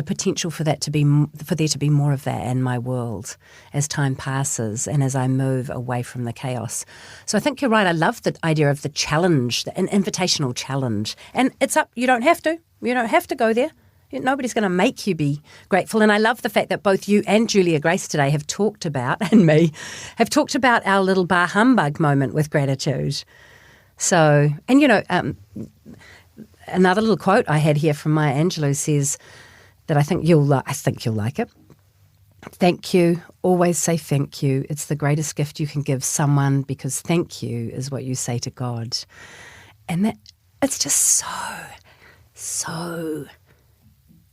potential for there to be more of that in my world as time passes and as I move away from the chaos. So I think you're right. I love the idea of the challenge, an invitational challenge. And it's up. You don't have to. You don't have to go there. Nobody's going to make you be grateful. And I love the fact that both you and Julia Grace today have talked about, and me, have talked about our little bar humbug moment with gratitude. So, and another little quote I had here from Maya Angelou says that I think you'll like it. Thank you. Always say thank you. It's the greatest gift you can give someone because thank you is what you say to God. And that it's just so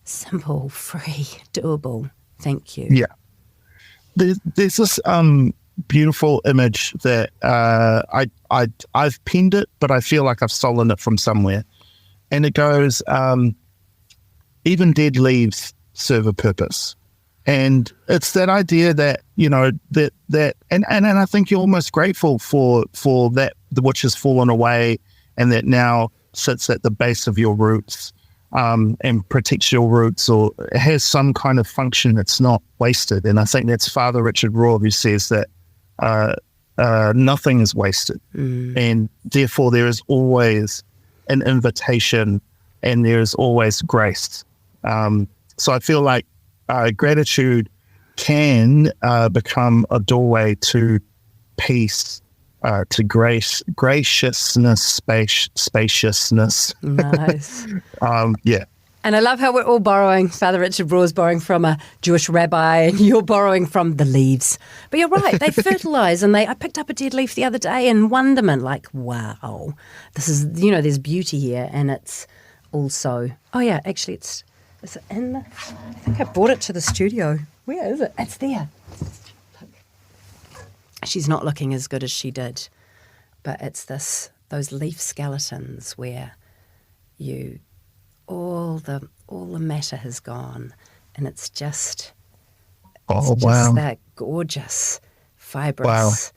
simple, free, doable. Thank you. Yeah. There's this beautiful image that I've penned it, but I feel like I've stolen it from somewhere. And it goes, even dead leaves serve a purpose. And it's that idea that, and I think you're almost grateful for that which has fallen away and that now sits at the base of your roots and protects your roots, or it has some kind of function. It's not wasted. And I think that's Father Richard Rohr who says that nothing is wasted. And therefore there is always an invitation and there is always grace. So I feel like gratitude can become a doorway to peace, to grace, graciousness, spaciousness. Nice. Yeah. And I love how we're all borrowing. Father Richard Rohr is borrowing from a Jewish rabbi, and you're borrowing from the leaves. But you're right, they fertilise, and I picked up a dead leaf the other day in wonderment, like, wow, this is, there's beauty here, and it's also, is it in the, I think I brought it to the studio. Where is it? It's there. Look. She's not looking as good as she did, but it's those leaf skeletons where all the matter has gone, and it's just that gorgeous, fibrous,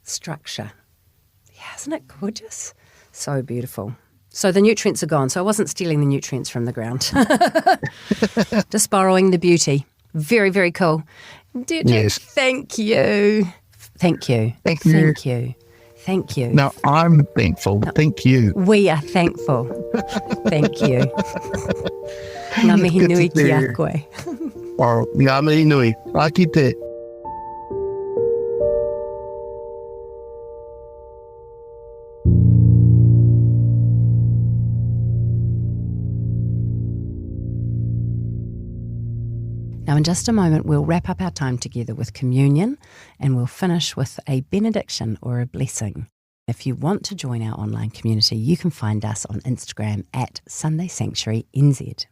structure. Yeah, isn't it gorgeous? So beautiful. So the nutrients are gone. So I wasn't stealing the nutrients from the ground. Just borrowing the beauty. Very, very cool. Deirdre, yes. Thank you. Thank you. Thank you. Thank you. Thank you. No, I'm thankful. No, thank you. We are thankful. Thank you. Ngā mihi nui ki a koe. Ngā mihi nui. Aki te. Now, in just a moment, we'll wrap up our time together with communion, and we'll finish with a benediction or a blessing. If you want to join our online community, you can find us on Instagram at Sunday Sanctuary NZ.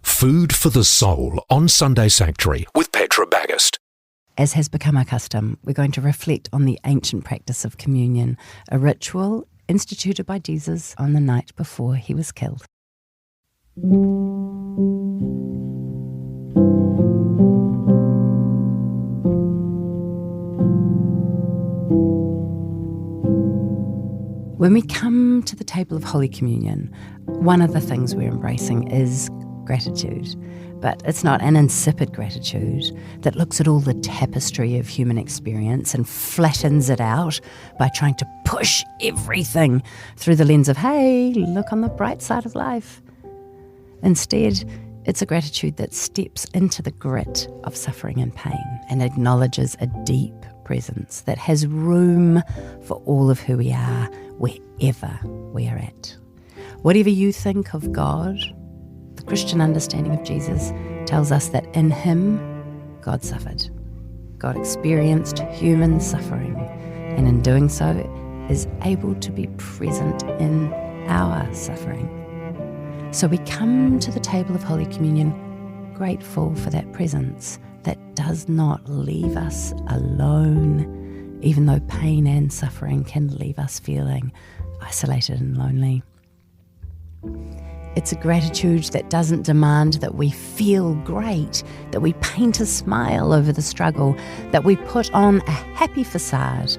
Food for the Soul on Sunday Sanctuary with Petra Bagust. As has become our custom, we're going to reflect on the ancient practice of communion, a ritual instituted by Jesus on the night before he was killed. When we come to the table of Holy Communion, one of the things we're embracing is gratitude. But it's not an insipid gratitude that looks at all the tapestry of human experience and flattens it out by trying to push everything through the lens of, hey, look on the bright side of life. Instead, it's a gratitude that steps into the grit of suffering and pain and acknowledges a deep presence that has room for all of who we are, wherever we are at. Whatever you think of God, the Christian understanding of Jesus tells us that in him, God suffered. God experienced human suffering, and in doing so is able to be present in our suffering. So we come to the table of Holy Communion grateful for that presence that does not leave us alone, even though pain and suffering can leave us feeling isolated and lonely. It's a gratitude that doesn't demand that we feel great, that we paint a smile over the struggle, that we put on a happy facade.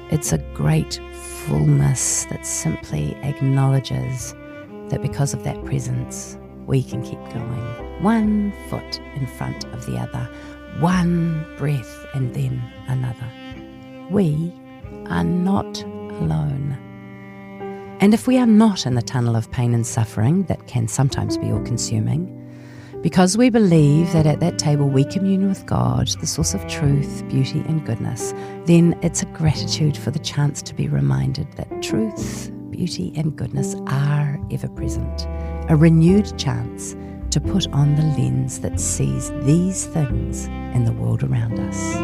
It's a gratefulness that simply acknowledges that because of that presence, we can keep going. One foot in front of the other, one breath and then another. We are not alone. And if we are not in the tunnel of pain and suffering that can sometimes be all-consuming, because we believe that at that table we commune with God, the source of truth, beauty and goodness, then it's a gratitude for the chance to be reminded that truth, beauty and goodness are ever present. A renewed chance to put on the lens that sees these things in the world around us.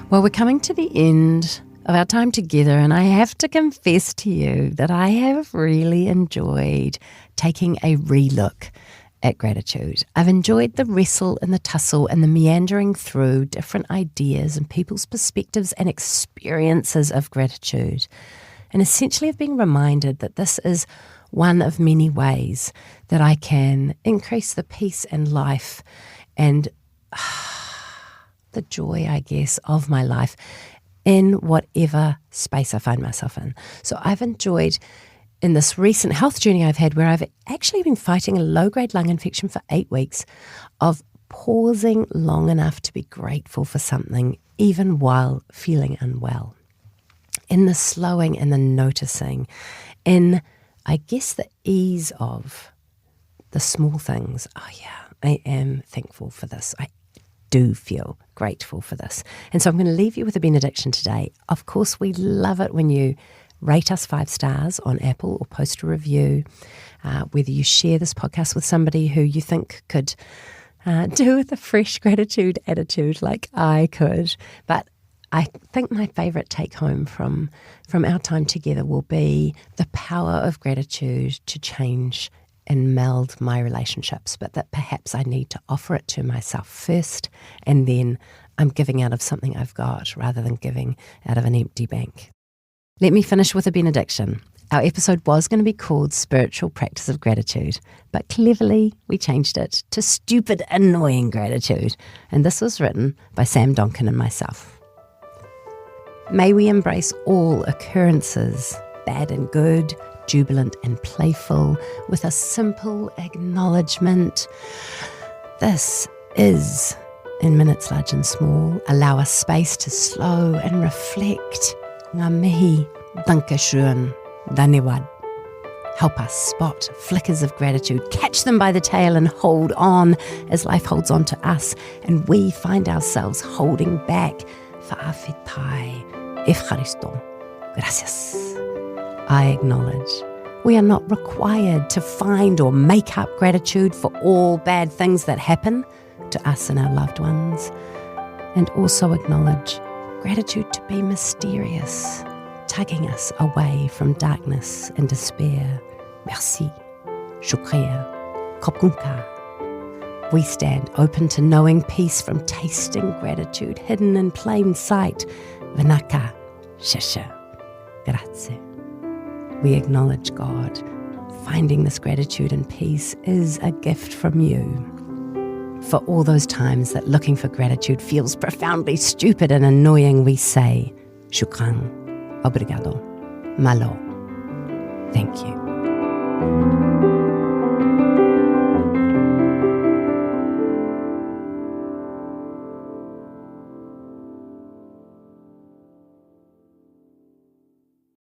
Well, we're coming to the end of our time together, and I have to confess to you that I have really enjoyed taking a relook at gratitude. I've enjoyed the wrestle and the tussle and the meandering through different ideas and people's perspectives and experiences of gratitude. And essentially I've been reminded that this is one of many ways that I can increase the peace and life and the joy, I guess, of my life in whatever space I find myself in. So I've enjoyed in this recent health journey I've had, where I've actually been fighting a low-grade lung infection for 8 weeks, of pausing long enough to be grateful for something even while feeling unwell. In the slowing and the noticing, in, I guess, the ease of the small things. Oh yeah, I am thankful for this. I do feel grateful for this. And so I'm going to leave you with a benediction today. Of course, we love it when you rate us 5 stars on Apple or post a review, whether you share this podcast with somebody who you think could do with a fresh gratitude attitude like I could. But I think my favourite take home from our time together will be the power of gratitude to change and meld my relationships, but that perhaps I need to offer it to myself first, and then I'm giving out of something I've got rather than giving out of an empty bank. Let me finish with a benediction. Our episode was going to be called Spiritual Practice of Gratitude, but cleverly we changed it to Stupid Annoying Gratitude, and this was written by Sam Donkin and myself. May we embrace all occurrences, bad and good, jubilant and playful, with a simple acknowledgement. This is, in minutes large and small, allow us space to slow and reflect. Ngā mihi, dankeschön, danewad. Help us spot flickers of gratitude, catch them by the tail and hold on as life holds on to us and we find ourselves holding back. Whaawhitai, Efcharisto, gracias. I acknowledge we are not required to find or make up gratitude for all bad things that happen to us and our loved ones, and also acknowledge gratitude to be mysterious, tugging us away from darkness and despair. Merci, shukriya, kopkunka. We stand open to knowing peace from tasting gratitude hidden in plain sight. Vinaka, shasha, grazie. We acknowledge God. Finding this gratitude and peace is a gift from you. For all those times that looking for gratitude feels profoundly stupid and annoying, we say, Shukran, obrigado, malo, thank you.